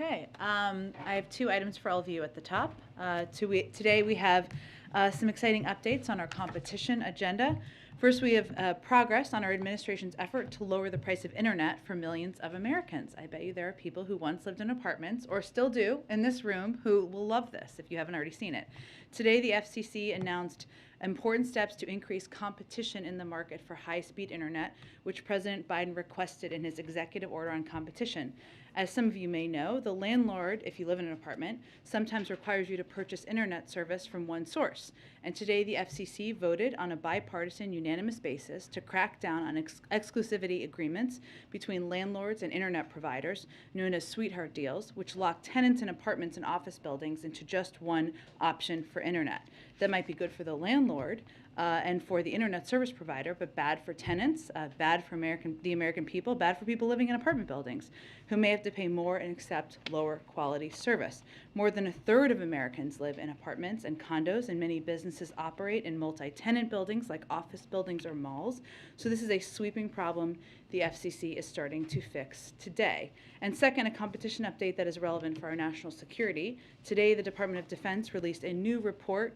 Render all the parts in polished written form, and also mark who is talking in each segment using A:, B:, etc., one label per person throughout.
A: Okay, I have two items for all of you at the top. Today we have some exciting updates on our competition agenda. First, we have progress on our administration's effort to lower the price of internet for millions of Americans. I bet you there are people who once lived in apartments, or still do, in this room who will love this if you haven't already seen it. Today, the FCC announced important steps to increase competition in the market for high-speed internet, which President Biden requested in his executive order on competition. As some of you may know, the landlord, if you live in an apartment, sometimes requires you to purchase internet service from one source. And today the FCC voted on a bipartisan unanimous basis to crack down on exclusivity agreements between landlords and internet providers, known as sweetheart deals, which lock tenants in apartments and office buildings into just one option for internet. That might be good for the landlord and for the internet service provider, but bad for tenants, bad for the American people, bad for people living in apartment buildings who may have to pay more and accept lower quality service. More than a third of Americans live in apartments and condos, and many businesses operate in multi-tenant buildings like office buildings or malls. So this is a sweeping problem the FCC is starting to fix today. And second, a competition update that is relevant for our national security. Today, the Department of Defense released a new report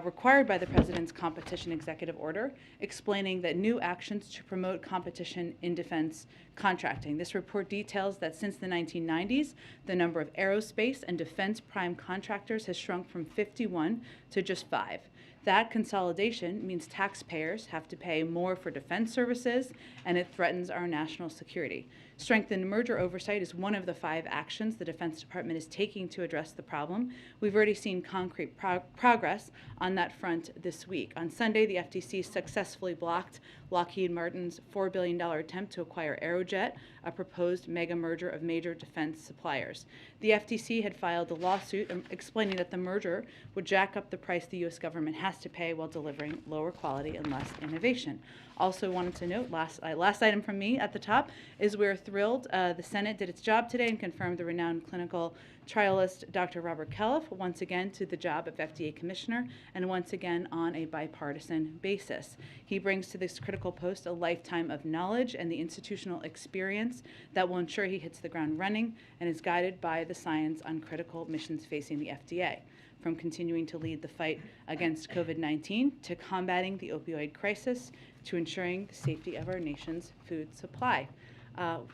A: required by the President's competition executive order, explaining that new actions to promote competition in defense contracting. This report details that since the 1990s, the number of aerospace and defense prime contractors has shrunk from 51 to just 5. That consolidation means taxpayers have to pay more for defense services, and it threatens our national security. Strengthened merger oversight is one of the 5 actions the Defense Department is taking to address the problem. We've already seen concrete progress on that front this week. On Sunday, the FTC successfully blocked Lockheed Martin's $4 billion attempt to acquire Aerojet, a proposed mega merger of major defense suppliers. The FTC had filed a lawsuit explaining that the merger would jack up the price the U.S. government has to pay while delivering lower quality and less innovation. Also wanted to note, last item from me at the top, is we're thrilled the Senate did its job today and confirmed the renowned clinical trialist Dr. Robert Califf once again to the job of FDA Commissioner, and once again on a bipartisan basis. He brings to this critical post a lifetime of knowledge and the institutional experience that will ensure he hits the ground running and is guided by the science on critical missions facing the FDA. From continuing to lead the fight against COVID-19 to combating the opioid crisis to ensuring the safety of our nation's food supply.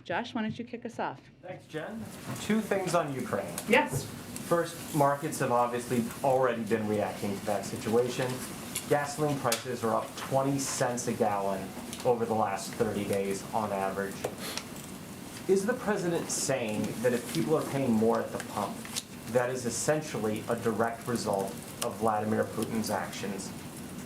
A: Josh, why don't you kick us off?
B: Thanks, Jen. 2 things on Ukraine.
A: Yes.
B: First, markets have obviously already been reacting to that situation. Gasoline prices are up 20 cents a gallon over the last 30 days on average. Is the president saying that if people are paying more at the pump, that is essentially a direct result of Vladimir Putin's actions,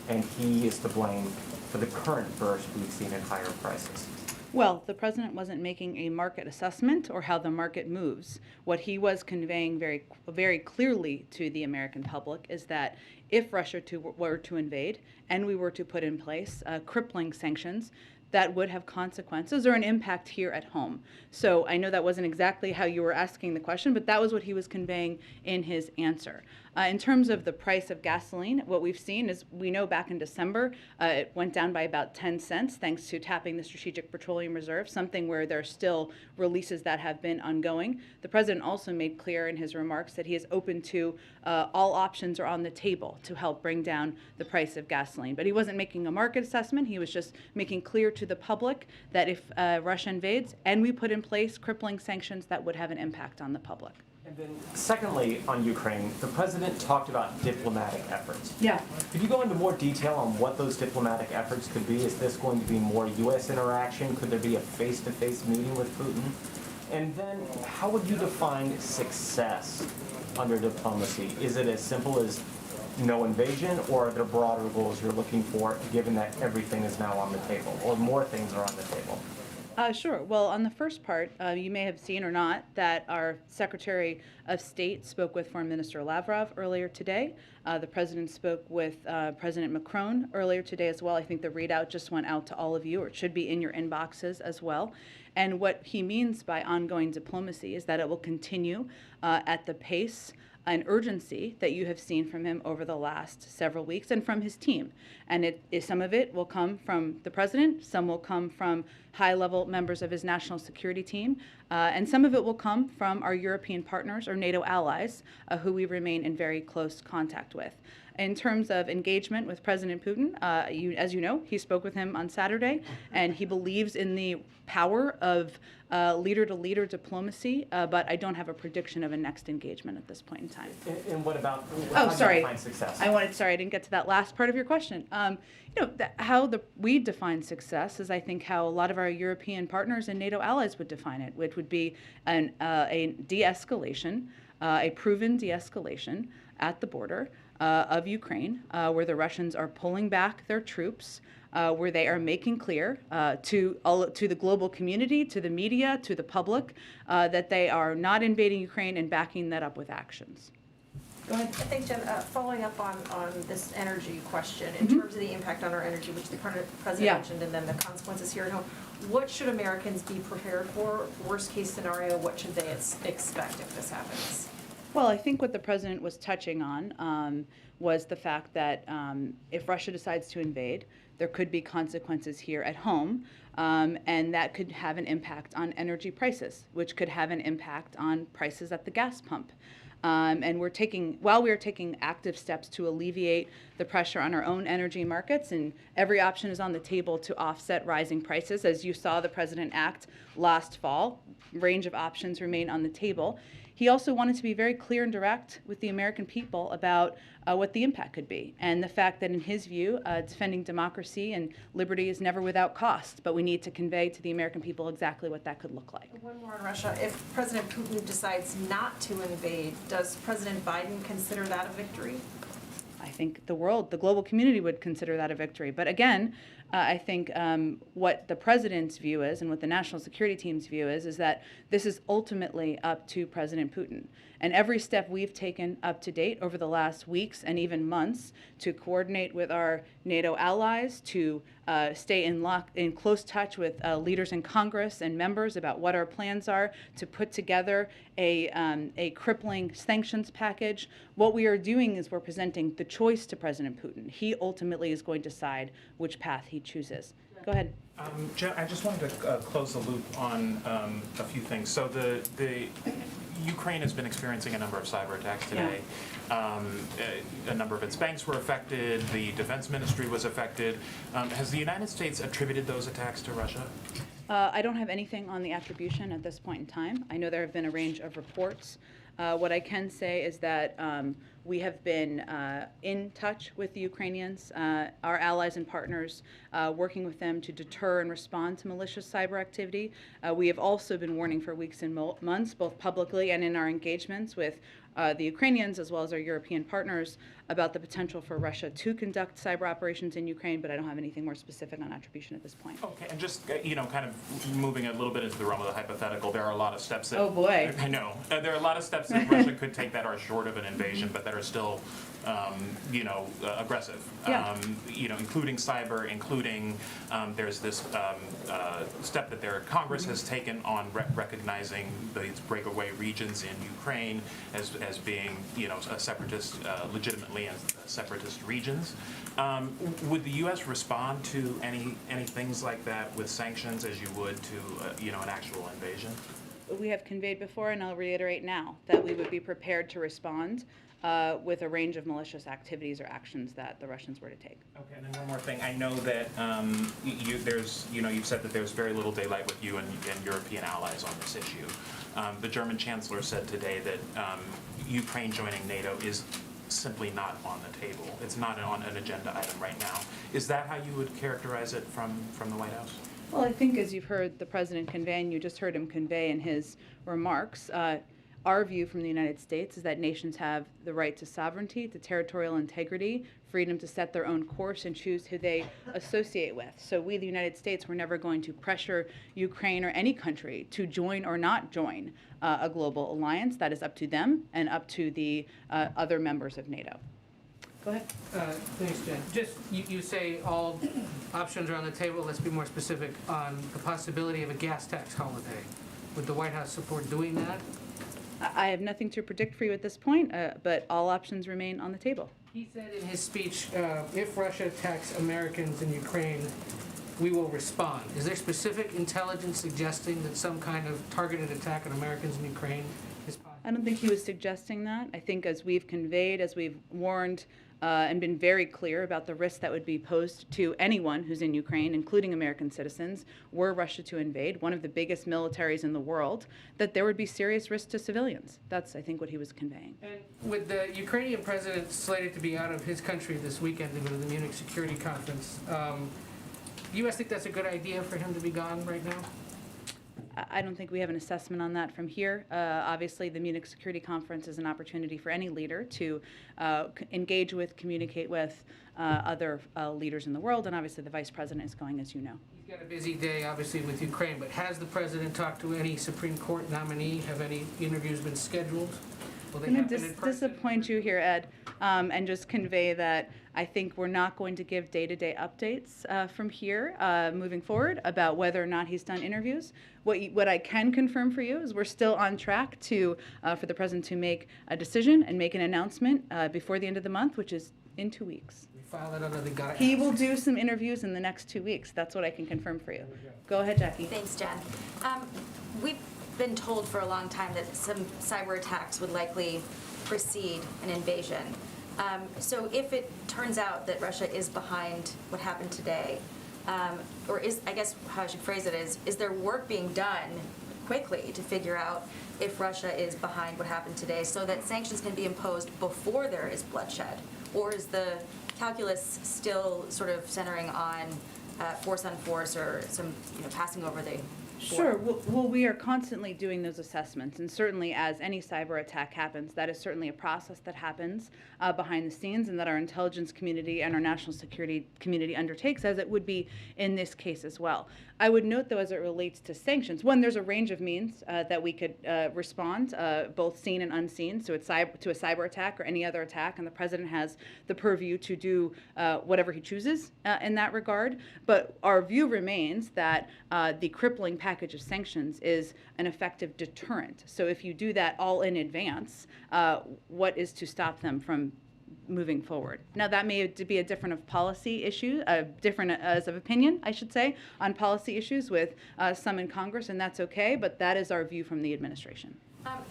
B: and he is to blame for the current burst we've seen in higher prices?
A: Well, the president wasn't making a market assessment or how the market moves. What he was conveying very clearly to the American public is that if Russia were to invade and we were to put in place crippling sanctions, that would have consequences or an impact here at home. So I know that wasn't exactly how you were asking the question, but that was what he was conveying in his answer. In terms of the price of gasoline, what we've seen is we know back in December, it went down by about 10 cents thanks to tapping the Strategic Petroleum Reserve, something where there are still releases that have been ongoing. The president also made clear in his remarks that he is open to all options are on the table to help bring down the price of gasoline. But he wasn't making a market assessment. He was just making clear to the public that if Russia invades and we put in place crippling sanctions, that would have an impact on the public.
B: And then secondly, on Ukraine, the president talked about diplomatic efforts.
A: Yeah.
B: Could you go into more detail on what those diplomatic efforts could be? Is this going to be more U.S. interaction? Could there be a face-to-face meeting with Putin? And then how would you define success under diplomacy? Is it as simple as no invasion, or are there broader goals you're looking for, given that everything is now on the table, or more things are on the table?
A: Sure. Well, on the first part, you may have seen or not that our Secretary of State spoke with Foreign Minister Lavrov earlier today. The President spoke with President Macron earlier today as well. I think the readout just went out to all of you, or it should be in your inboxes as well. And what he means by ongoing diplomacy is that it will continue at the pace an urgency that you have seen from him over the last several weeks and from his team. And some of it will come from the president, some will come from high-level members of his national security team, and some of it will come from our European partners or NATO allies, who we remain in very close contact with. In terms of engagement with President Putin, as you know, he spoke with him on Saturday, and he believes in the power of leader-to-leader diplomacy, but I don't have a prediction of a next engagement at this point in time.
B: And what about,
A: Oh,
B: how
A: sorry.
B: do you define success?
A: Sorry, I didn't get to that last part of your question. We define success is, I think, how a lot of our European partners and NATO allies would define it, which would be a de-escalation, a proven de-escalation at the border of Ukraine, where the Russians are pulling back their troops, where they are making clear to the global community, to the media, to the public, that they are not invading Ukraine and backing that up with actions.
C: Go ahead. I think, Jen, following up on this energy question, in terms of the impact on our energy, which the president mentioned, and then the consequences here at home, what should Americans be prepared for? Worst case scenario, what should they expect if this happens?
A: Well, I think what the president was touching on was the fact that if Russia decides to invade, there could be consequences here at home, and that could have an impact on energy prices, which could have an impact on prices at the gas pump. And while we are taking active steps to alleviate the pressure on our own energy markets, and every option is on the table to offset rising prices. As you saw the president act last fall, range of options remain on the table. He also wanted to be very clear and direct with the American people about what the impact could be, and the fact that in his view, defending democracy and liberty is never without cost, but we need to convey to the American people exactly what that could look like.
C: One more on Russia. If President Putin decides not to invade, does President Biden consider that a victory?
A: I think the global community would consider that a victory. But again, I think what the president's view is and what the national security team's view is that this is ultimately up to President Putin. And every step we've taken up to date over the last weeks and even months to coordinate with our NATO allies, to stay in close touch with leaders in Congress and members about what our plans are, to put together a crippling sanctions package. What we are doing is we're presenting the choice to President Putin. He ultimately is going to decide which path he chooses. Go ahead.
D: Jen, I just wanted to close the loop on a few things. So the Ukraine has been experiencing a number of cyber attacks today. Yeah. A number of its banks were affected. The defense ministry was affected. Has the United States attributed those attacks to Russia?
A: I don't have anything on the attribution at this point in time. I know there have been a range of reports. What I can say is that we have been in touch with the Ukrainians, our allies and partners, working with them to deter and respond to malicious cyber activity. We have also been warning for weeks and months, both publicly and in our engagements with the Ukrainians as well as our European partners, about the potential for Russia to conduct cyber operations in Ukraine, but I don't have anything more specific on attribution at this point.
D: Okay, and just, kind of moving a little bit into the realm of the hypothetical, there are a lot of steps that...
A: Oh, boy.
D: I know. There are a lot of steps that Russia could take that are short of an invasion, but that are still, aggressive.
A: Yeah.
D: Including cyber, including there's this step that their Congress has taken on recognizing these breakaway regions in Ukraine as being, a separatist, legitimately as separatist regions. Would the U.S. respond to any things like that with sanctions as you would to, an actual invasion?
A: We have conveyed before, and I'll reiterate now, that we would be prepared to respond with a range of malicious activities or actions that the Russians were to take.
D: Okay, and then one more thing. I know that you've said that there's very little daylight with you and European allies on this issue. The German Chancellor said today that Ukraine joining NATO is simply not on the table. It's not on an agenda item right now. Is that how you would characterize it from the White House?
A: Well, I think as you've heard the President convey, and you just heard him convey in his remarks, our view from the United States is that nations have the right to sovereignty, to territorial integrity, freedom to set their own course and choose who they associate with. So we, the United States, we're never going to pressure Ukraine or any country to join or not join a global alliance. That is up to them and up to the other members of NATO. Go ahead.
E: Thanks, Jen. Just, you say all options are on the table. Let's be more specific on the possibility of a gas tax holiday. Would the White House support doing that?
A: I have nothing to predict for you at this point, but all options remain on the table.
E: He said in his speech, if Russia attacks Americans in Ukraine, we will respond. Is there specific intelligence suggesting that some kind of targeted attack on Americans in Ukraine is possible?
A: I don't think he was suggesting that. I think as we've conveyed, as we've warned and been very clear about the risks that would be posed to anyone who's in Ukraine, including American citizens, were Russia to invade, one of the biggest militaries in the world, that there would be serious risk to civilians. That's, I think, what he was conveying.
E: And with the Ukrainian president slated to be out of his country this weekend to go to the Munich Security Conference, do you guys think that's a good idea for him to be gone right now?
A: I don't think we have an assessment on that from here. Obviously, the Munich Security Conference is an opportunity for any leader to engage with, communicate with other leaders in the world, and obviously the vice president is going, as you know.
E: He's got a busy day, obviously, with Ukraine, but has the president talked to any Supreme Court nominee? Have any interviews been scheduled? Will they
A: I'm going
E: happen
A: to
E: in person?
A: disappoint you here, Ed, and just convey that I think we're not going to give day-to-day updates from here moving forward about whether or not he's done interviews. What I can confirm for you is we're still on track to for the president to make a decision and make an announcement before the end of the month, which is in 2 weeks.
E: We file that under the gotta
A: He
E: ask.
A: will do some interviews in the next 2 weeks. That's what I can confirm for you. Go ahead, Jackie.
F: Thanks, Jen. We've been told for a long time that some cyber attacks would likely precede an invasion. So if it turns out that Russia is behind what happened today, or is, I guess how I should phrase it is there work being done quickly to figure out if Russia is behind what happened today so that sanctions can be imposed before there is bloodshed? Or is the calculus still sort of centering on force on force or some, passing over the
A: Sure. Well, we are constantly doing those assessments, and certainly as any cyber attack happens, that is certainly a process that happens behind the scenes and that our intelligence community and our national security community undertakes, as it would be in this case as well. I would note, though, as it relates to sanctions, one, there's a range of means that we could respond, both seen and unseen, so it's to a cyber attack or any other attack, and the president has the purview to do whatever he chooses in that regard. But our view remains that the crippling package of sanctions is an effective deterrent. So if you do that all in advance, what is to stop them from moving forward? Now, that may be a different of policy issue, different as of opinion, I should say, on policy issues with some in Congress, and that's okay, but that is our view from the administration.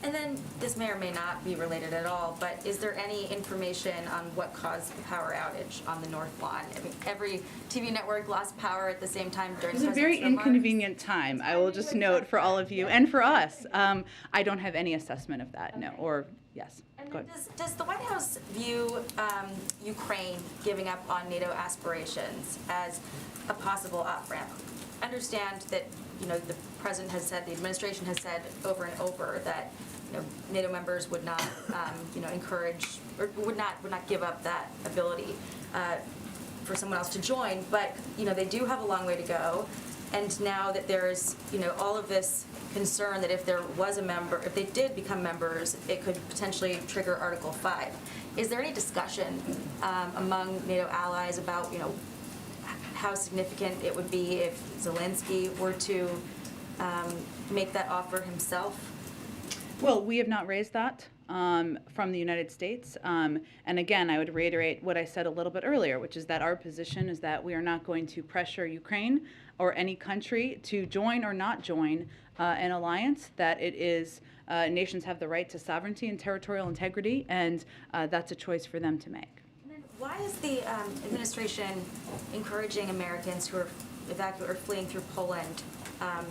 F: And then this may or may not be related at all, but is there any information on what caused the power outage on the North Lawn? I mean, every TV network lost power at the same time during
A: It was a very
F: President's remarks.
A: inconvenient time, I will just note for all of you and for us. I don't have any assessment of that, no,
F: Okay.
A: or yes.
F: And
A: Go
F: then
A: ahead.
F: does the White House view Ukraine giving up on NATO aspirations as a possible off-ramp? Understand that, the president has said, the administration has said over and over that, NATO members would not, encourage or would not give up that ability for someone else to join. But, they do have a long way to go. And now that there's, all of this concern that if there was a member, if they did become members, it could potentially trigger Article 5. Is there any discussion among NATO allies about, how significant it would be if Zelensky were to make that offer himself?
A: Well, we have not raised that from the United States. And again, I would reiterate what I said a little bit earlier, which is that our position is that we are not going to pressure Ukraine or any country to join or not join an alliance, that it is nations have the right to sovereignty and territorial integrity, and that's a choice for them to make.
F: And then why is the administration encouraging Americans who are or fleeing through Poland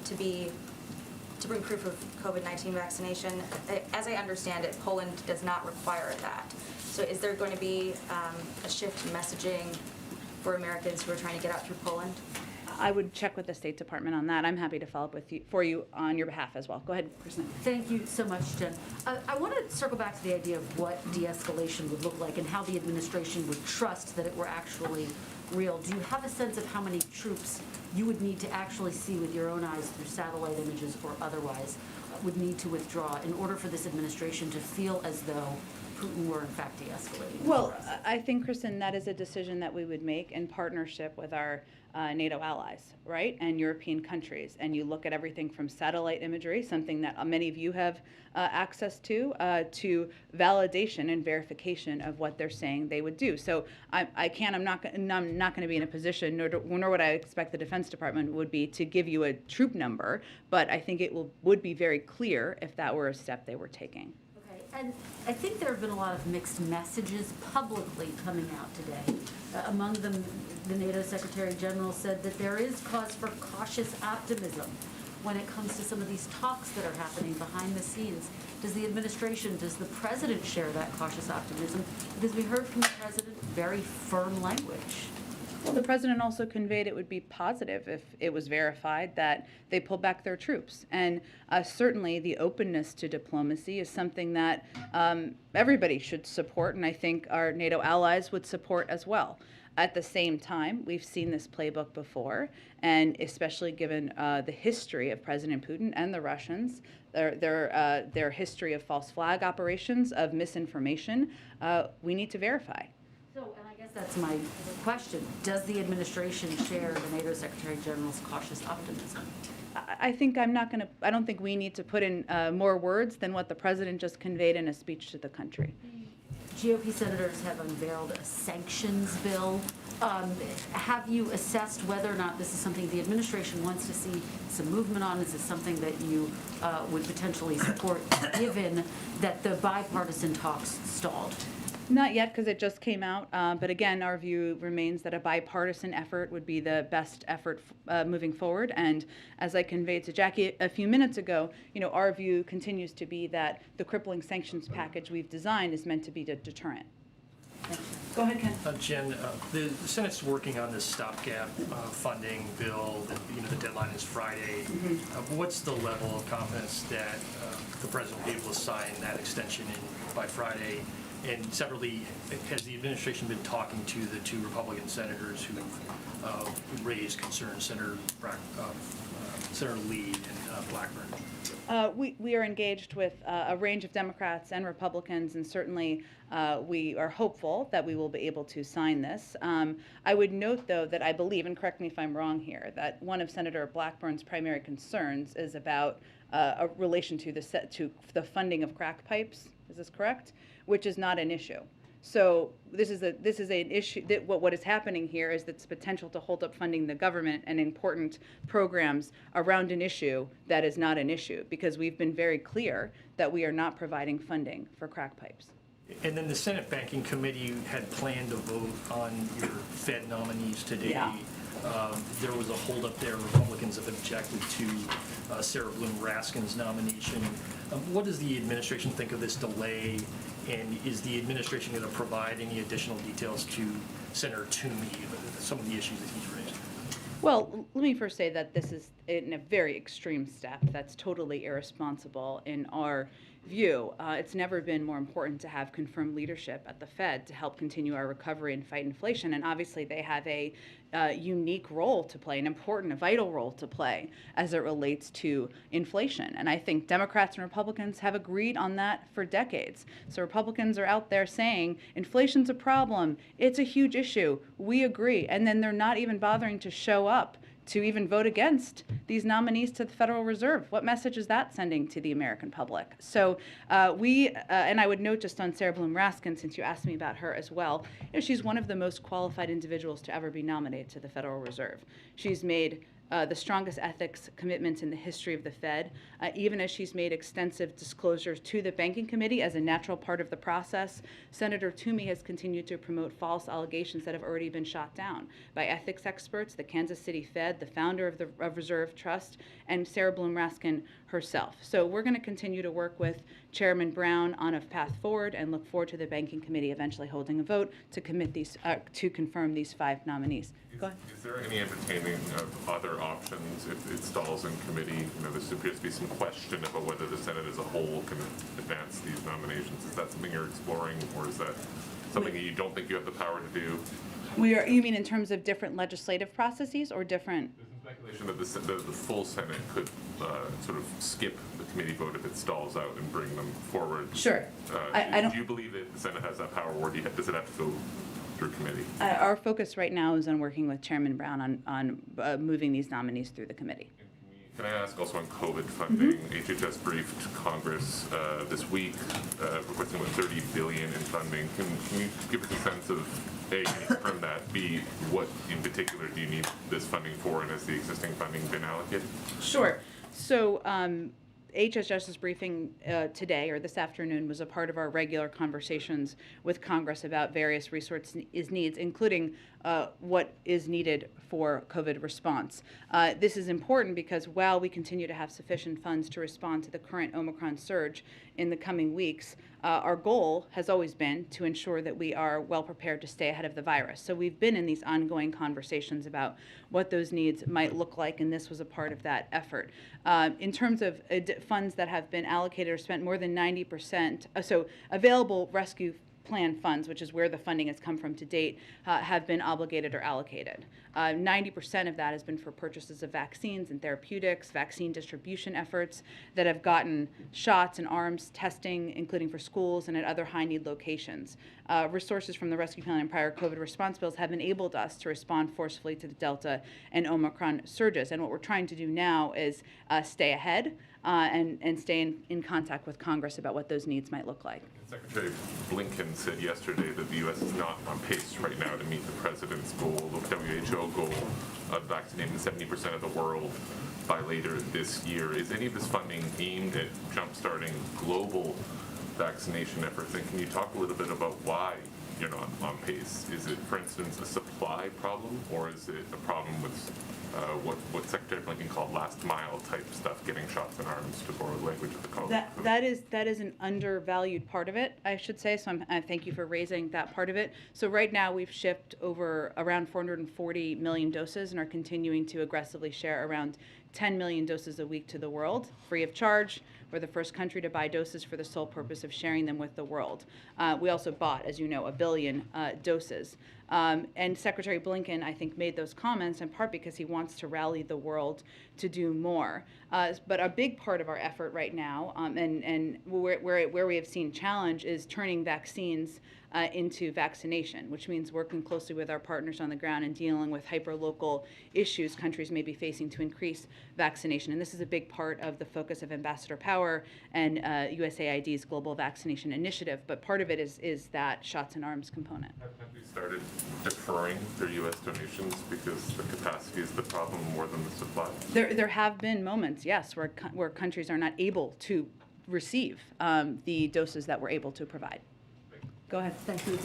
F: to bring proof of COVID-19 vaccination? As I understand it, Poland does not require that. So is there going to be a shift in messaging for Americans who are trying to get out through Poland?
A: I would check with the State Department on that. I'm happy to follow up for you on your behalf as well. Go ahead, Kristen.
G: Thank you so much, Jen. I want to circle back to the idea of what de-escalation would look like and how the administration would trust that it were actually real. Do you have a sense of how many troops you would need to actually see with your own eyes through satellite images or otherwise would need to withdraw in order for this administration to feel as though Putin were in fact de-escalating?
A: Well, I think, Kristen, that is a decision that we would make in partnership with our NATO allies, right, and European countries, and you look at everything from satellite imagery, something that many of you have access to validation and verification of what they're saying they would do. So I'm not going to be in a position, nor would I expect the Defense Department would be, to give you a troop number, but I think it would be very clear if that were a step they were taking.
G: Okay, and I think there have been a lot of mixed messages publicly coming out today. Among them, the NATO Secretary General said that there is cause for cautious optimism when it comes to some of these talks that are happening behind the scenes. Does the administration, does the president share that cautious optimism? Because we heard from the president very firm language.
A: Well, the president also conveyed it would be positive if it was verified that they pull back their troops. And certainly the openness to diplomacy is something that everybody should support, and I think our NATO allies would support as well. At the same time, we've seen this playbook before, and especially given the history of President Putin and the Russians, their history of false flag operations, of misinformation, we need to verify.
G: So, and I guess that's my question. Does the administration share the NATO Secretary General's cautious optimism?
A: I think I don't think we need to put in more words than what the president just conveyed in a speech to the country.
G: GOP senators have unveiled a sanctions bill. Have you assessed whether or not this is something the administration wants to see some movement on? Is this something that you would potentially support, given that the bipartisan talks stalled?
A: Not yet, because it just came out. But again, our view remains that a bipartisan effort would be the best effort moving forward. And as I conveyed to Jackie a few minutes ago, our view continues to be that the crippling sanctions package we've designed is meant to be a deterrent. Go ahead, Ken.
H: Jen, the Senate's working on this stopgap funding bill. The deadline is Friday. What's the level of confidence that the president will be able to sign that extension by Friday? And separately, has the administration been talking to the two Republican senators who raised concerns, Senator Lee and Blackburn?
A: We are engaged with a range of Democrats and Republicans, and certainly we are hopeful that we will be able to sign this. I would note, though, that I believe, and correct me if I'm wrong here, that one of Senator Blackburn's primary concerns is about a relation to the funding of crack pipes. Is this correct? Which is not an issue. So this is an issue that what is happening here is its potential to hold up funding the government and important programs around an issue that is not an issue, because we've been very clear that we are not providing funding for crack pipes.
H: And then the Senate Banking Committee had planned to vote on your Fed nominees today.
A: Yeah.
H: There was a holdup there. Republicans have objected to Sarah Bloom Raskin's nomination. What does the administration think of this delay? And is the administration going to provide any additional details to Senator Toomey, some of the issues that he's raised?
A: Well, let me first say that this is in a very extreme step that's totally irresponsible in our view. It's never been more important to have confirmed leadership at the Fed to help continue our recovery and fight inflation. And obviously they have a unique role to play, an important, a vital role to play as it relates to inflation. And I think Democrats and Republicans have agreed on that for decades. So Republicans are out there saying inflation's a problem, it's a huge issue, we agree. And then they're not even bothering to show up to even vote against these nominees to the Federal Reserve. What message is that sending to the American public? So and I would note just on Sarah Bloom Raskin, since you asked me about her as well, she's one of the most qualified individuals to ever be nominated to the Federal Reserve. She's made the strongest ethics commitments in the history of the Fed, even as she's made extensive disclosures to the Banking Committee as a natural part of the process. Senator Toomey has continued to promote false allegations that have already been shot down by ethics experts, the Kansas City Fed, the founder of the Reserve Trust, and Sarah Bloom Raskin herself. So we're going to continue to work with Chairman Brown on a path forward and look forward to the Banking Committee eventually holding a vote to confirm these 5 nominees. Go ahead.
I: Is there any entertaining of other options if it stalls in committee? There appears to be some question about whether the Senate as a whole can advance these nominations. Is that something you're exploring, or is that something that you don't think you have the power to do?
A: You mean in terms of different legislative processes or different?
I: There's some speculation that the full Senate could sort of skip the committee vote if it stalls out and bring them forward.
A: Sure.
I: Do you believe that the Senate has that power, or does it have to go through committee?
A: Our focus right now is on working with Chairman Brown on moving these nominees through the committee.
I: Can I ask also on COVID funding? HHS briefed Congress this week requesting about $30 billion in funding. Can you give us a sense of A, can you confirm that? B, what in particular do you need this funding for, and has the existing funding been allocated?
A: Sure. So HHS's briefing today or this afternoon was a part of our regular conversations with Congress about various resource needs, including what is needed for COVID response. This is important because while we continue to have sufficient funds to respond to the current Omicron surge in the coming weeks, our goal has always been to ensure that we are well prepared to stay ahead of the virus. So we've been in these ongoing conversations about what those needs might look like, and this was a part of that effort. In terms of funds that have been allocated or spent, more than 90%, so available rescue plan funds, which is where the funding has come from to date, have been obligated or allocated. 90% of that has been for purchases of vaccines and therapeutics, vaccine distribution efforts that have gotten shots and arms testing, including for schools and at other high-need locations. Resources from the rescue plan and prior COVID response bills have enabled us to respond forcefully to the Delta and Omicron surges. And what we're trying to do now is stay ahead and stay in contact with Congress about what those needs might look like.
I: Secretary Blinken said yesterday that the U.S. is not on pace right now to meet the president's goal, the WHO goal of vaccinating 70% of the world by later this year. Is any of this funding aimed at jumpstarting global vaccination efforts? And can you talk a little bit about why you're not on pace? Is it, for instance, a supply problem, or is it a problem with what Secretary Blinken called last mile type stuff, getting shots in arms, to borrow the language of the college?
A: That is an undervalued part of it, I should say. So thank you for raising that part of it. So right now we've shipped over around 440 million doses and are continuing to aggressively share around 10 million doses a week to the world, free of charge. We're the first country to buy doses for the sole purpose of sharing them with the world. We also bought, as you know, 1 billion doses. And Secretary Blinken, I think, made those comments in part because he wants to rally the world to do more. But a big part of our effort right now, and where we have seen challenge, is turning vaccines into vaccination, which means working closely with our partners on the ground and dealing with hyper-local issues countries may be facing to increase vaccination. And this is a big part of the focus of Ambassador Power and USAID's Global Vaccination Initiative. But part of it is that shots in arms component.
I: Have countries started deferring their U.S. donations because the capacity is the problem more than the supply?
A: There have been moments, yes, where countries are not able to receive the doses that we're able to provide. Go ahead.
J: Thank you.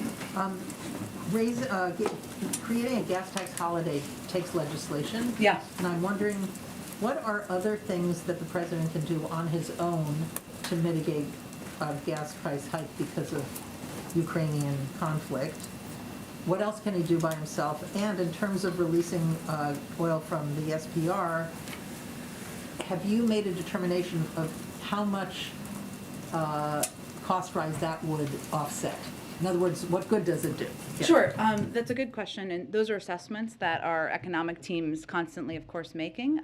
J: Creating a gas tax holiday takes legislation.
A: Yeah.
J: And I'm wondering, what are other things that the president can do on his own to mitigate a gas price hike because of Ukrainian conflict? What else can he do by himself? And in terms of releasing oil from the SPR, have you made a determination of how much cost rise that would offset? In other words, what good does it do? Yeah.
A: Sure. That's a good question, and those are assessments that our economic team is constantly, of course, making.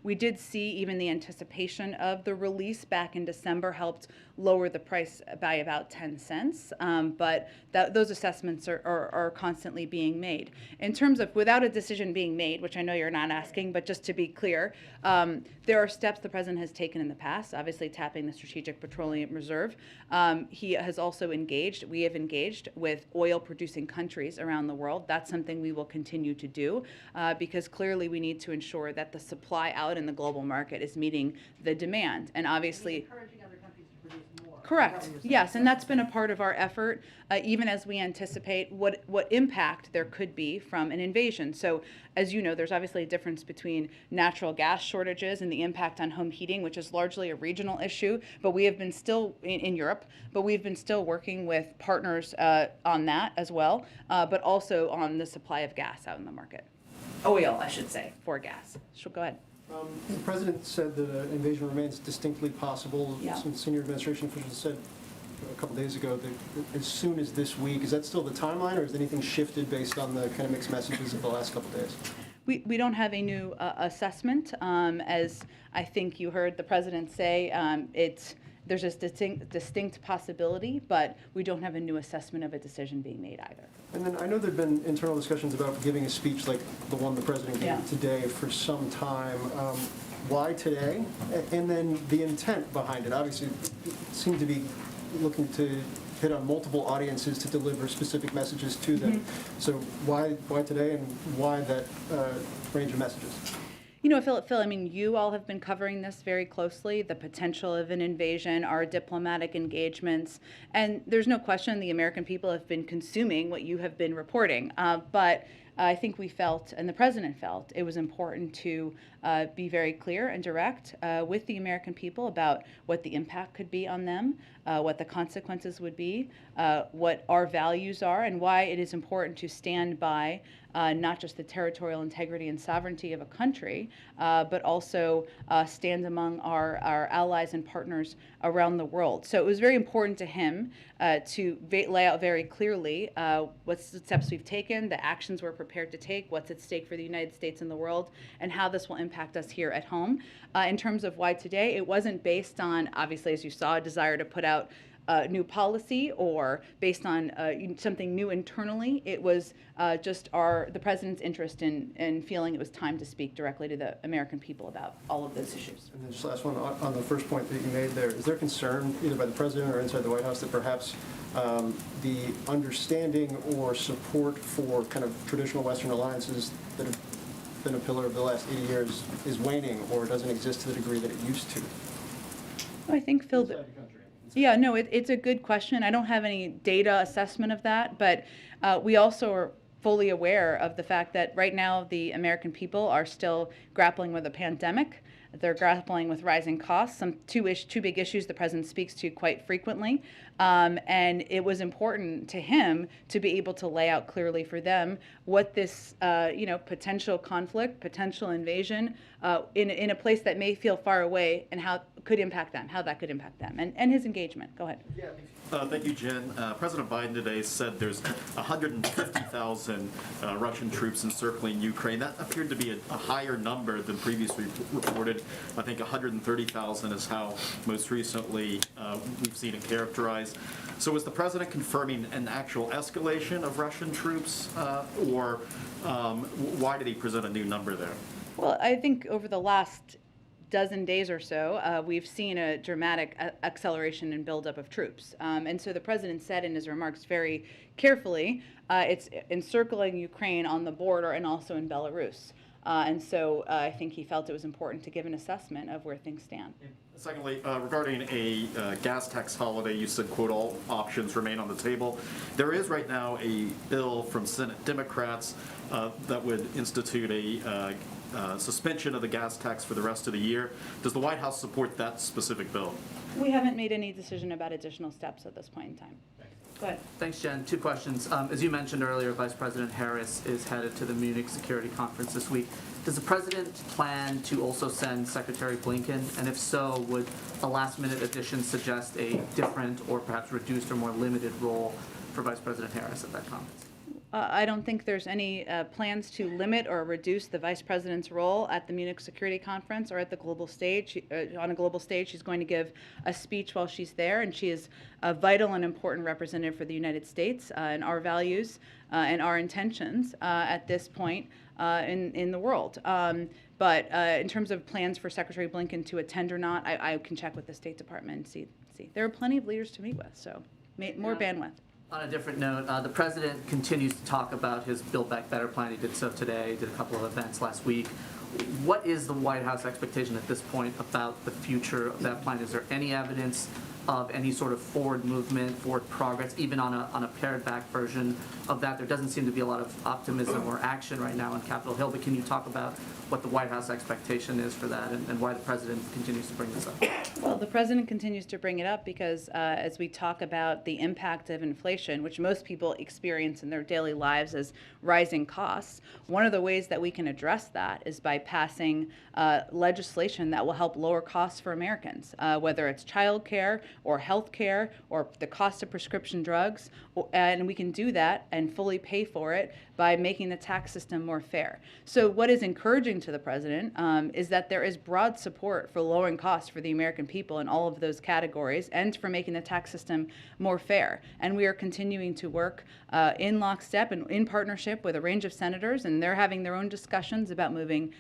A: We did see even the anticipation of the release back in December helped lower the price by about 10 cents, but those assessments are constantly being made. In terms of without a decision being made, which I know you're not asking, but just to be clear, there are steps the president has taken in the past, obviously tapping the Strategic Petroleum Reserve. He has also we have engaged with oil-producing countries around the world. That's something we will continue to do because clearly we need to ensure that the supply out in the global market is meeting the demand. And obviously,
J: Encouraging other countries to produce more.
A: correct, yes, and that's been a part of our effort, even as we anticipate what impact there could be from an invasion. So, as you know, there's obviously a difference between natural gas shortages and the impact on home heating, which is largely a regional issue, but we have been still, in Europe, but we've been still working with partners on that as well, but also on the supply of gas out in the market. Oil, I should say, for gas. So go ahead.
K: The president said that an invasion remains distinctly possible.
A: Yeah.
K: Some senior administration officials said a couple days ago that as soon as this week. Is that still the timeline, or has anything shifted based on the kind of mixed messages of the last couple days?
A: We don't have a new assessment. As I think you heard the president say, there's a distinct possibility, but we don't have a new assessment of a decision being made either.
K: And then I know there've been internal discussions about giving a speech like the one the president
A: Yeah.
K: gave today for some time. Why today? And then the intent behind it. Obviously, it seemed to be looking to hit on multiple audiences to deliver specific messages to them. So why today, and why that range of messages?
A: You know, Phil, I mean, you all have been covering this very closely, the potential of an invasion, our diplomatic engagements, and there's no question the American people have been consuming what you have been reporting. But I think we felt, and the president felt, it was important to be very clear and direct with the American people about what the impact could be on them, what the consequences would be, what our values are, and why it is important to stand by not just the territorial integrity and sovereignty of a country, but also stand among our allies and partners around the world. So it was very important to him to lay out very clearly what's the steps we've taken, the actions we're prepared to take, what's at stake for the United States and the world, and how this will impact us here at home. In terms of why today, it wasn't based on, obviously, as you saw, a desire to put out new policy or based on something new internally. It was just the president's interest in feeling it was time to speak directly to the American people about all of those issues.
K: And then just last one, on the first point that you made there, is there concern either by the president or inside the White House that perhaps the understanding or support for kind of traditional Western alliances that have been a pillar of the last 80 years is waning or doesn't exist to the degree that it used to?
A: I think, Phil,
K: Inside the country.
A: yeah, no, it's a good question. I don't have any data assessment of that, but we also are fully aware of the fact that right now the American people are still grappling with a pandemic. They're grappling with rising costs, two big issues the president speaks to quite frequently. And it was important to him to be able to lay out clearly for them what this potential conflict, potential invasion in a place that may feel far away and how could impact them, how that could impact them, and his engagement. Go ahead.
L: Thank you, Jen. President Biden today said there's 150,000 Russian troops encircling Ukraine. That appeared to be a higher number than previously reported. I think 130,000 is how most recently we've seen it characterized. So is the president confirming an actual escalation of Russian troops, or why did he present a new number there?
A: Well, I think over the last dozen days or so, we've seen a dramatic acceleration and buildup of troops. And so the president said in his remarks very carefully, it's encircling Ukraine on the border and also in Belarus. And so I think he felt it was important to give an assessment of where things stand.
L: Secondly, regarding a gas tax holiday, you said, quote, all options remain on the table. There is right now a bill from Senate Democrats that would institute a suspension of the gas tax for the rest of the year. Does the White House support that specific bill?
A: We haven't made any decision about additional steps at this point in time. Go ahead.
M: Thanks, Jen. Two questions. As you mentioned earlier, Vice President Harris is headed to the Munich Security Conference this week. Does the president plan to also send Secretary Blinken? And if so, would a last-minute addition suggest a different or perhaps reduced or more limited role for Vice President Harris at that conference?
A: I don't think there's any plans to limit or reduce the vice president's role at the Munich Security Conference or at the global stage. On a global stage, she's going to give a speech while she's there, and she is a vital and important representative for the United States and our values and our intentions at this point in the world. But in terms of plans for Secretary Blinken to attend or not, I can check with the State Department and see. There are plenty of leaders to meet with, so more bandwidth.
M: On a different note, the president continues to talk about his Build Back Better plan. He did so today, did a couple of events last week. What is the White House expectation at this point about the future of that plan? Is there any evidence of any sort of forward movement, forward progress, even on a pared back version of that? There doesn't seem to be a lot of optimism or action right now on Capitol Hill, but can you talk about what the White House expectation is for that and why the president continues to bring this up?
A: Well, Well, the president continues to bring it up because as we talk about the impact of inflation, which most people experience in their daily lives as rising costs, one of the ways that we can address that is by passing legislation that will help lower costs for Americans, whether it's childcare or health care or the cost of prescription drugs. And we can do that and fully pay for it by making the tax system more fair. So what is encouraging to the president is that there is broad support for lowering costs for the American people in all of those categories and for making the tax system more fair. And we are continuing to work in lockstep and in partnership with a range of senators, and they're having their own discussions about moving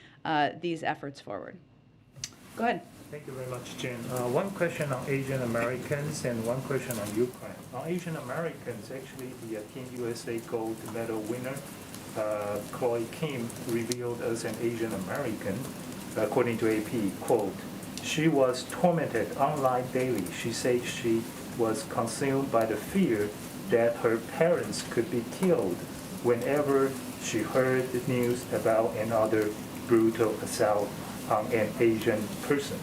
A: these efforts forward. Go ahead.
N: Thank you very much, Jen. One question on Asian Americans and one question on Ukraine. On Asian Americans, actually, the Team USA gold medal winner, Chloe Kim, revealed as an Asian American, according to AP, quote, "She was tormented online daily. She said she was consumed by the fear that her parents could be killed whenever she heard the news about another brutal assault on an Asian person,"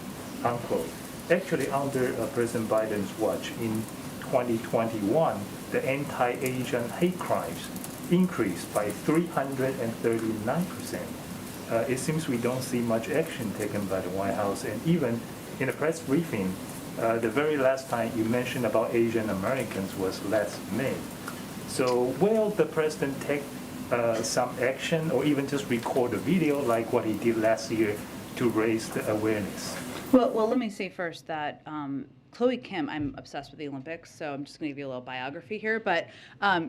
N: unquote. Actually, under President Biden's watch in 2021, the anti-Asian hate crimes increased by 339%. It seems we don't see much action taken by the White House, and even in a press briefing, the very last time you mentioned about Asian Americans was last May. So will the president take some action or even just record a video like what he did last year to raise the awareness?
A: Well, let me say first that Chloe Kim, I'm obsessed with the Olympics, so I'm just going to give you a little biography here, but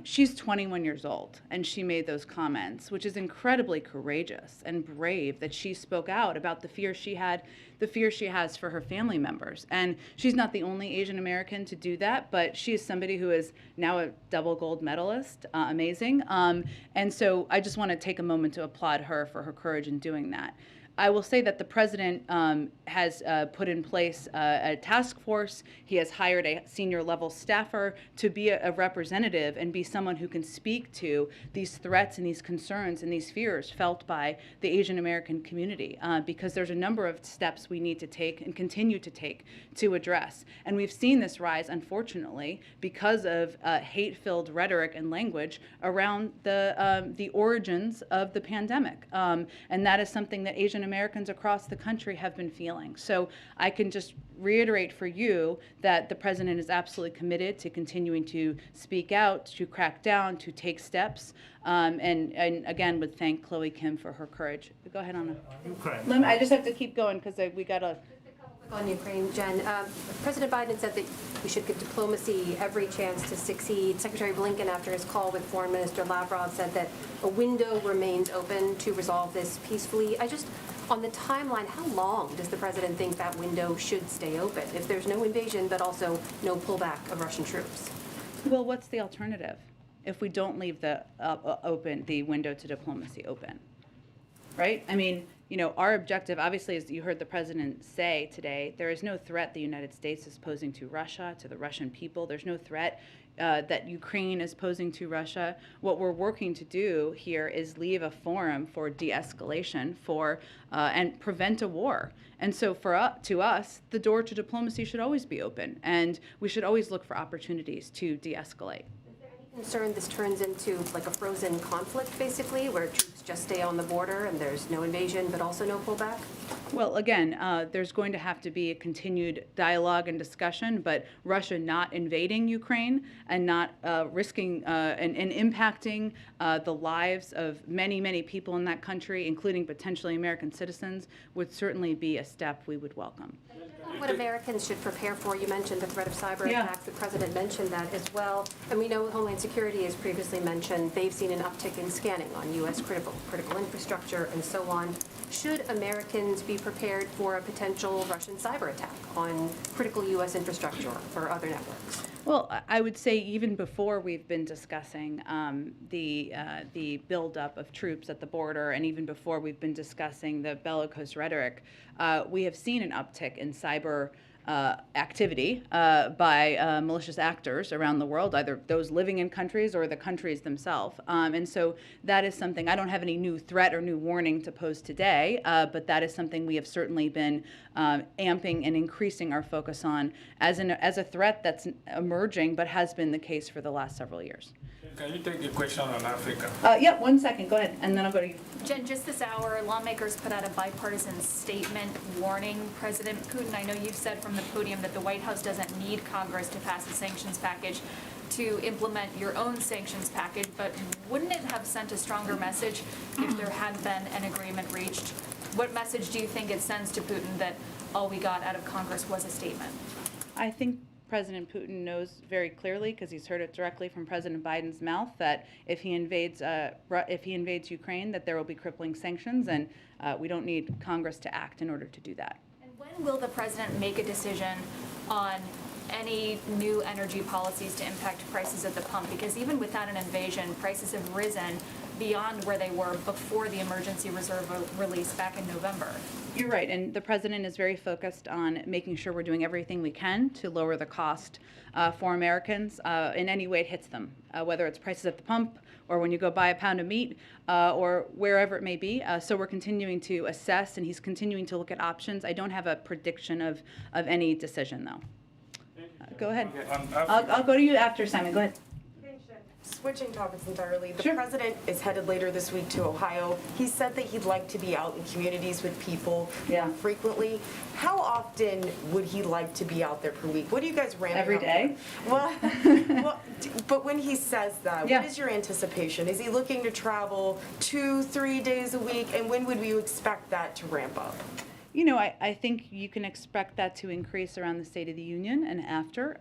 A: she's 21 years old, and she made those comments, which is incredibly courageous and brave that she spoke out about the fear she has for her family members. And she's not the only Asian American to do that, but she is somebody who is now a double gold medalist, amazing. And so I just want to take a moment to applaud her for her courage in doing that. I will say that the president has put in place a task force. He has hired a senior level staffer to be a representative and be someone who can speak to these threats and these concerns and these fears felt by the Asian American community, because there's a number of steps we need to take and continue to take to address. And we've seen this rise, unfortunately, because of hate-filled rhetoric and language around the origins of the pandemic. And that is something that Asian Americans across the country have been feeling. So I can just reiterate for you that the president is absolutely committed to continuing to speak out, to crack down, to take steps, and again would thank Chloe Kim for her courage. Go ahead, Anna.
N: Ukraine.
A: I just have to keep going because we got to.
O: On Ukraine, Jen, President Biden said that we should give diplomacy every chance to succeed. Secretary Blinken, after his call with Foreign Minister Lavrov, said that a window remains open to resolve this peacefully. On the timeline, how long does the president think that window should stay open if there's no invasion but also no pullback of Russian troops?
A: Well, what's the alternative if we don't leave the window to diplomacy open? Right? I mean, our objective, obviously, as you heard the president say today, there is no threat the United States is posing to Russia, to the Russian people. There's no threat that Ukraine is posing to Russia. What we're working to do here is leave a forum for de-escalation and prevent a war. And so to us, the door to diplomacy should always be open, and we should always look for opportunities to de-escalate.
O: Concerned this turns into like a frozen conflict, basically, where troops just stay on the border and there's no invasion but also no pullback?
A: Well, again, there's going to have to be a continued dialogue and discussion, but Russia not invading Ukraine and not risking and impacting the lives of many, many people in that country, including potentially American citizens, would certainly be a step we would welcome.
O: What Americans should prepare for, you mentioned the threat of cyber
A: Yeah.
O: attacks. The president mentioned that as well. And we know Homeland Security has previously mentioned they've seen an uptick in scanning on U.S. critical infrastructure and so on. Should Americans be prepared for a potential Russian cyber attack on critical U.S. infrastructure or other networks?
A: Well, I would say even before we've been discussing the buildup of troops at the border, and even before we've been discussing the bellicose rhetoric, we have seen an uptick in cyber activity by malicious actors around the world, either those living in countries or the countries themselves. And so that is something, I don't have any new threat or new warning to pose today, but that is something we have certainly been amping and increasing our focus on as a threat that's emerging, but has been the case for the last several years.
P: Can you take a question on Africa?
A: Yeah, 1 second, go ahead, and then I'll go to you.
Q: Jen, just this hour, lawmakers put out a bipartisan statement warning President Putin. I know you've said from the podium that the White House doesn't need Congress to pass a sanctions package to implement your own sanctions package, but wouldn't it have sent a stronger message if there had been an agreement reached? What message do you think it sends to Putin that all we got out of Congress was a statement?
A: I think President Putin knows very clearly, because he's heard it directly from President Biden's mouth, that if he invades Ukraine, that there will be crippling sanctions, and we don't need Congress to act in order to do that.
Q: And when will the president make a decision on any new energy policies to impact prices at the pump? Because even without an invasion, prices have risen beyond where they were before the emergency reserve release back in November.
A: You're right, and the president is very focused on making sure we're doing everything we can to lower the cost for Americans in any way it hits them, whether it's prices at the pump or when you go buy a pound of meat or wherever it may be. So we're continuing to assess, and he's continuing to look at options. I don't have a prediction of any decision, though. Go ahead. I'll go to you after, Simon. Go ahead.
R: Switching topics entirely, the
A: Sure.
R: president is headed later this week to Ohio. He said that he'd like to be out in communities with people frequently. How often would he like to be out there per week? What do you guys ramp
A: Every
R: up
A: day?
R: Well, but when he says that,
A: Yeah.
R: what is your anticipation? Is he looking to travel 2-3 days a week? And when would you expect that to ramp up?
A: You know, I think you can expect that to increase around the State of the Union and after.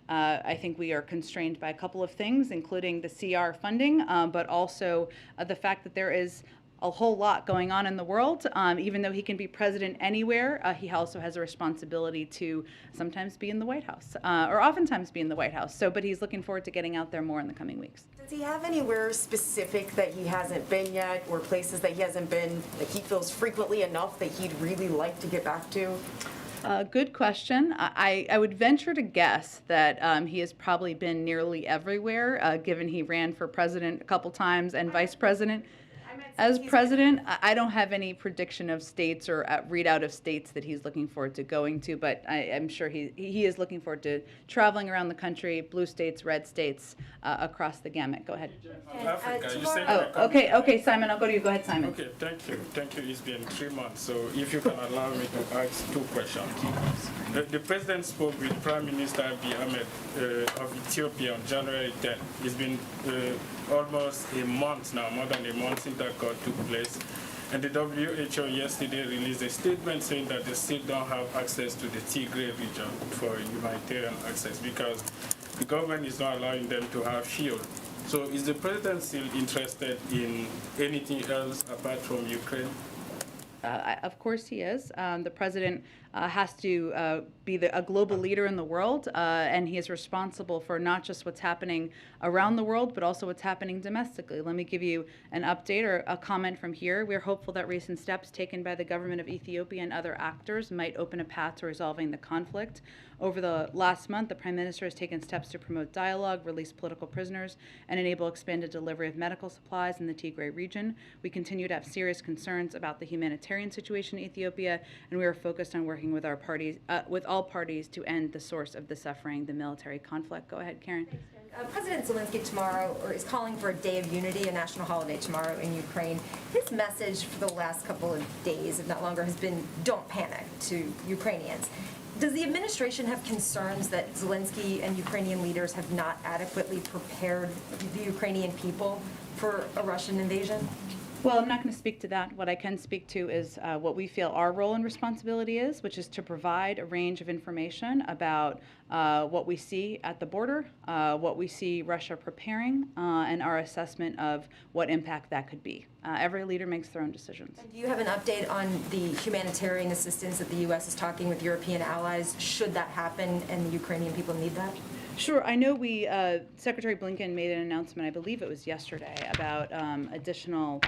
A: I think we are constrained by a couple of things, including the CR funding, but also the fact that there is a whole lot going on in the world. Even though he can be president anywhere, he also has a responsibility to sometimes be in the White House, or oftentimes be in the White House. But he's looking forward to getting out there more in the coming weeks.
R: Does he have anywhere specific that he hasn't been yet, or places that he hasn't been that he feels frequently enough that he'd really like to get back to?
A: Good question. I would venture to guess that he has probably been nearly everywhere, given he ran for president a couple times and vice president. As president, I don't have any prediction of states or readout of states that he's looking forward to going to, but I'm sure he is looking forward to traveling around the country, blue states, red states, across the gamut. Go ahead.
P: Africa, you said
A: Oh, okay, Simon, I'll go to you. Go ahead, Simon.
P: Okay, thank you. It's been 3 months, so if you can allow me to ask 2 questions. The president spoke with Prime Minister Abiy Ahmed of Ethiopia on January 10th. It's been almost a month now, more than a month since that call took place. And the WHO yesterday released a statement saying that they still don't have access to the Tigray region for humanitarian access because the government is not allowing them to have fuel. So is the president still interested in anything else apart from Ukraine?
A: Of course he is. The president has to be a global leader in the world, and he is responsible for not just what's happening around the world, but also what's happening domestically. Let me give you an update or a comment from here. We're hopeful that recent steps taken by the government of Ethiopia and other actors might open a path to resolving the conflict. Over the last month, the Prime Minister has taken steps to promote dialogue, release political prisoners, and enable expanded delivery of medical supplies in the Tigray region. We continue to have serious concerns about the humanitarian situation in Ethiopia, and we are focused on working with all parties to end the source of the suffering, the military conflict. Go ahead, Karen.
S: President Zelensky tomorrow is calling for a day of unity, a national holiday tomorrow in Ukraine. His message for the last couple of days, if not longer, has been don't panic to Ukrainians. Does the administration have concerns that Zelensky and Ukrainian leaders have not adequately prepared the Ukrainian people for a Russian invasion?
A: Well, I'm not going to speak to that. What I can speak to is what we feel our role and responsibility is, which is to provide a range of information about what we see at the border, what we see Russia preparing, and our assessment of what impact that could be. Every leader makes their own decisions.
S: Do you have an update on the humanitarian assistance that the U.S. is talking with European allies, should that happen and the Ukrainian people need that?
A: Sure. I know Secretary Blinken made an announcement, I believe it was yesterday, about additional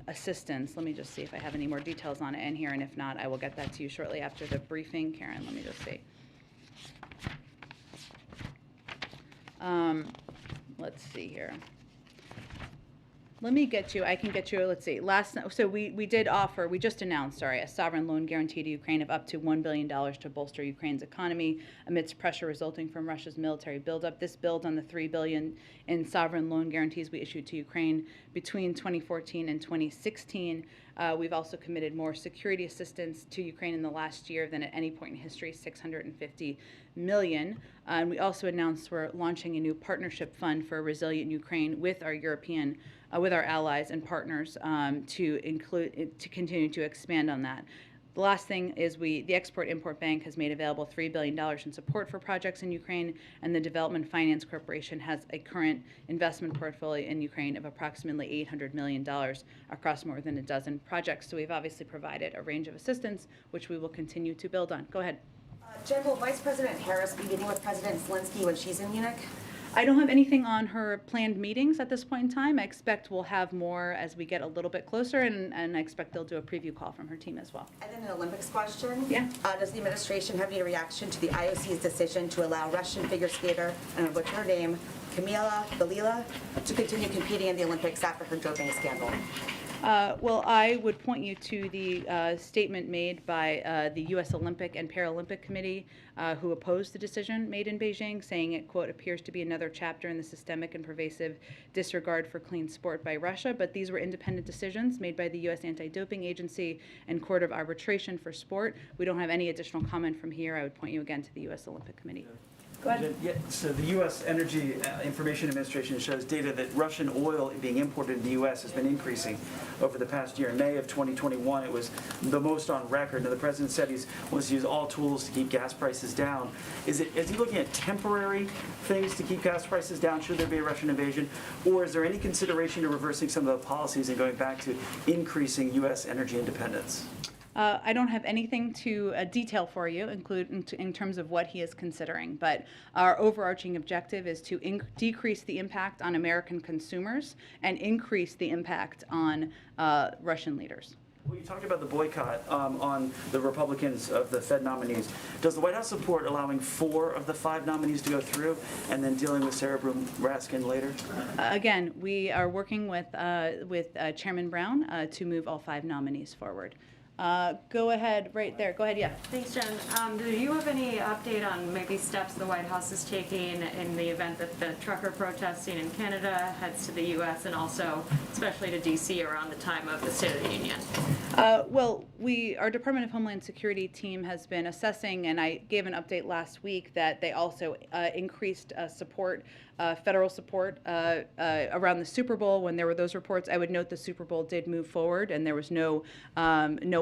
A: assistance. Let me just see if I have any more details on it in here, and if not, I will get that to you shortly after the briefing. Karen, let me just see. Let's see here. Let me get you, I can get you, let's see, so we just announced, a sovereign loan guarantee to Ukraine of up to $1 billion to bolster Ukraine's economy amidst pressure resulting from Russia's military buildup. This builds on the $3 billion in sovereign loan guarantees we issued to Ukraine between 2014 and 2016. We've also committed more security assistance to Ukraine in the last year than at any point in history, $650 million. And we also announced we're launching a new partnership fund for a resilient Ukraine with our with our allies and partners to continue to expand on that. The last thing is the Export-Import Bank has made available $3 billion in support for projects in Ukraine, and the Development Finance Corporation has a current investment portfolio in Ukraine of approximately $800 million across more than a dozen projects. So we've obviously provided a range of assistance, which we will continue to build on. Go ahead.
R: Jen, will Vice President Harris be meeting with President Zelensky when she's in Munich?
A: I don't have anything on her planned meetings at this point in time. I expect we'll have more as we get a little bit closer, and I expect they'll do a preview call from her team as well.
R: And then an Olympics question.
A: Yeah.
R: Does the administration have any reaction to the IOC's decision to allow Russian figure skater, and what's her name, Kamila Galila, to continue competing in the Olympics after her doping scandal?
A: Well, I would point you to the statement made by the U.S. Olympic and Paralympic Committee, who opposed the decision made in Beijing, saying it, quote, appears to be another chapter in the systemic and pervasive disregard for clean sport by Russia. But these were independent decisions made by the U.S. Anti-Doping Agency and Court of Arbitration for Sport. We don't have any additional comment from here. I would point you again to the U.S. Olympic Committee. Go ahead.
T: Yeah, so the U.S. Energy Information Administration shows data that Russian oil being imported in the U.S. has been increasing over the past year. In May of 2021, it was the most on record. Now, the president said he wants to use all tools to keep gas prices down. Is he looking at temporary things to keep gas prices down should there be a Russian invasion? Or is there any consideration to reversing some of the policies and going back to increasing U.S. energy independence?
A: I don't have anything to detail for you, in terms of what he is considering, but our overarching objective is to decrease the impact on American consumers and increase the impact on Russian leaders.
T: Well, you talked about the boycott on the Republicans of the Fed nominees. Does the White House support allowing 4 of the 5 nominees to go through and then dealing with Sarah Raskin later?
A: Again, we are working with Chairman Brown to move all 5 nominees forward. Go ahead, right there. Go ahead, yeah.
U: Thanks, Jen. Do you have any update on maybe steps the White House is taking in the event that the trucker protesting in Canada heads to the U.S. and also especially to D.C. around the time of the State of the Union?
A: Well, our Department of Homeland Security team has been assessing, and I gave an update last week that they also increased support, federal support around the Super Bowl when there were those reports. I would note the Super Bowl did move forward, and there was no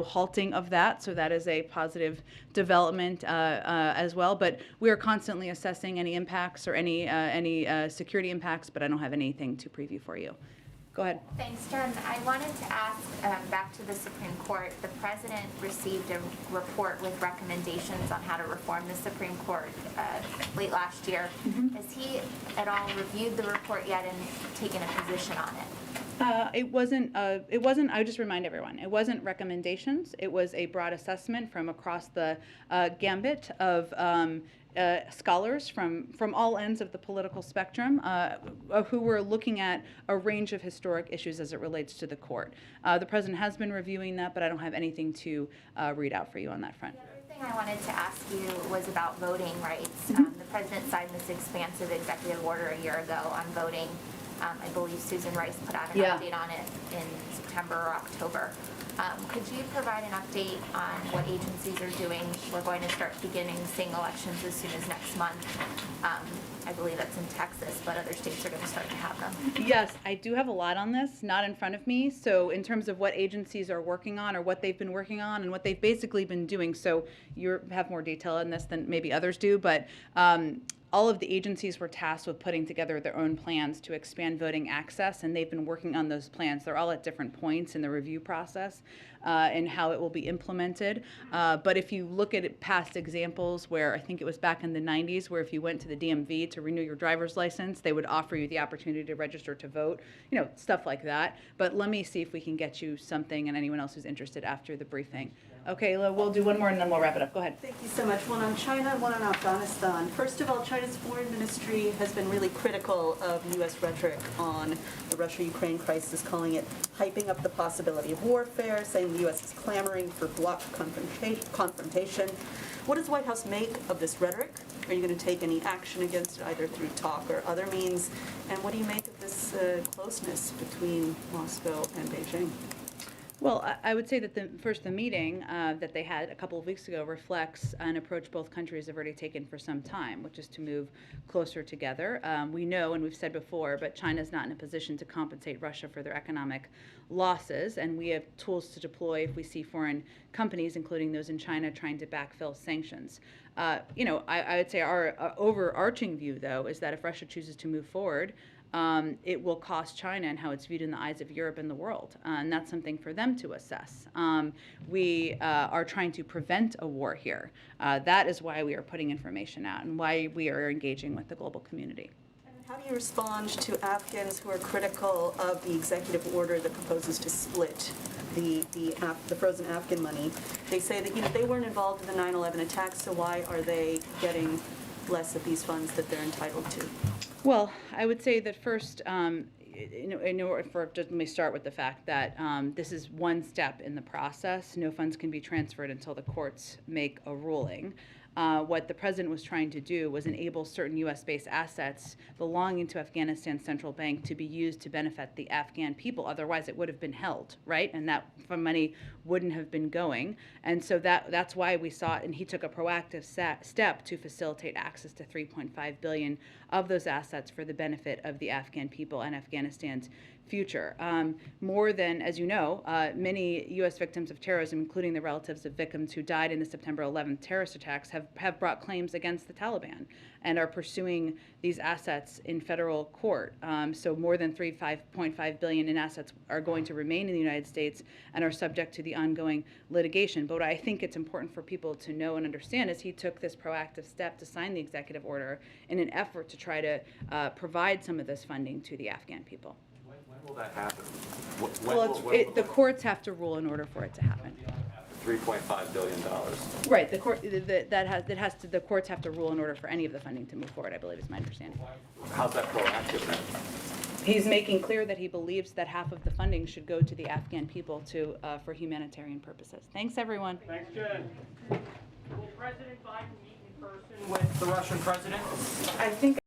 A: halting of that, so that is a positive development as well. But we are constantly assessing any impacts or any security impacts, but I don't have anything to preview for you. Go ahead.
V: Thanks, Jen. I wanted to ask, back to the Supreme Court, the President received a report with recommendations on how to reform the Supreme Court late last year. Has he at all reviewed the report yet and taken a position on it?
A: It wasn't, I would just remind everyone, it wasn't recommendations. It was a broad assessment from across the gambit of scholars from all ends of the political spectrum who were looking at a range of historic issues as it relates to the court. The president has been reviewing that, but I don't have anything to read out for you on that front.
V: The other thing I wanted to ask you was about voting rights. The president signed this expansive executive order a year ago on voting. I believe Susan Rice put out an update on it in September or October. Could you provide an update on what agencies are doing? We're going to start seeing elections as soon as next month. I believe that's in Texas, but other states are going to start to have them.
A: Yes, I do have a lot on this, not in front of me. So in terms of what agencies are working on or what they've been working on and what they've basically been doing, so you have more detail in this than maybe others do, but all of the agencies were tasked with putting together their own plans to expand voting access, and they've been working on those plans. They're all at different points in the review process and how it will be implemented. But if you look at past examples where I think it was back in the 90s, where if you went to the DMV to renew your driver's license, they would offer you the opportunity to register to vote, you know, stuff like that. But let me see if we can get you something and anyone else who's interested after the briefing. Okay, we'll do one more and then we'll wrap it up. Go ahead.
B: Thank you so much. One on China, one on Afghanistan. First of all, China's foreign ministry has been really critical of U.S. rhetoric on the Russia-Ukraine crisis, calling it hyping up the possibility of warfare, saying the U.S. is clamoring for bloc confrontation. What does the White House make of this rhetoric? Are you going to take any action against it, either through talk or other means? And what do you make of this closeness between Moscow and Beijing?
A: Well, I would say that the meeting that they had a couple of weeks ago reflects an approach both countries have already taken for some time, which is to move closer together. We know, and we've said before, but China's not in a position to compensate Russia for their economic losses, and we have tools to deploy if we see foreign companies, including those in China, trying to backfill sanctions. You know, I would say our overarching view, though, is that if Russia chooses to move forward, it will cost China and how it's viewed in the eyes of Europe and the world. And that's something for them to assess. We are trying to prevent a war here. That is why we are putting information out and why we are engaging with the global community.
B: How do you respond to Afghans who are critical of the executive order that proposes to split the frozen Afghan money? They say that, you know, they weren't involved in the 9/11 attacks, so why are they getting less of these funds that they're entitled to?
A: Well, I would say that first, let me start with the fact that this is one step in the process. No funds can be transferred until the courts make a ruling. What the president was trying to do was enable certain U.S.-based assets belonging to Afghanistan's central bank to be used to benefit the Afghan people. Otherwise, it would have been held, right? And that money wouldn't have been going. And so that's why we saw it, and he took a proactive step to facilitate access to $3.5 billion of those assets for the benefit of the Afghan people and Afghanistan's future. More than, as you know, many U.S. victims of terrorism, including the relatives of victims who died in the September 11th terrorist attacks, have brought claims against the Taliban and are pursuing these assets in federal court. So more than $3.5 billion in assets are going to remain in the United States and are subject to the ongoing litigation. But what I think it's important for people to know and understand is he took this proactive step to sign the executive order in an effort to try to provide some of this funding to the Afghan people.
C: When will that happen?
A: The courts have to rule in order for it to happen.
C: $3.5 billion.
A: Right. The courts have to rule in order for any of the funding to move forward, I believe is my understanding.
C: How's that proactive then?
A: He's making clear that he believes that half of the funding should go to the Afghan people for humanitarian purposes. Thanks, everyone.
H: Thanks, Jen. Will President Biden meet in person with the Russian president?
A: I think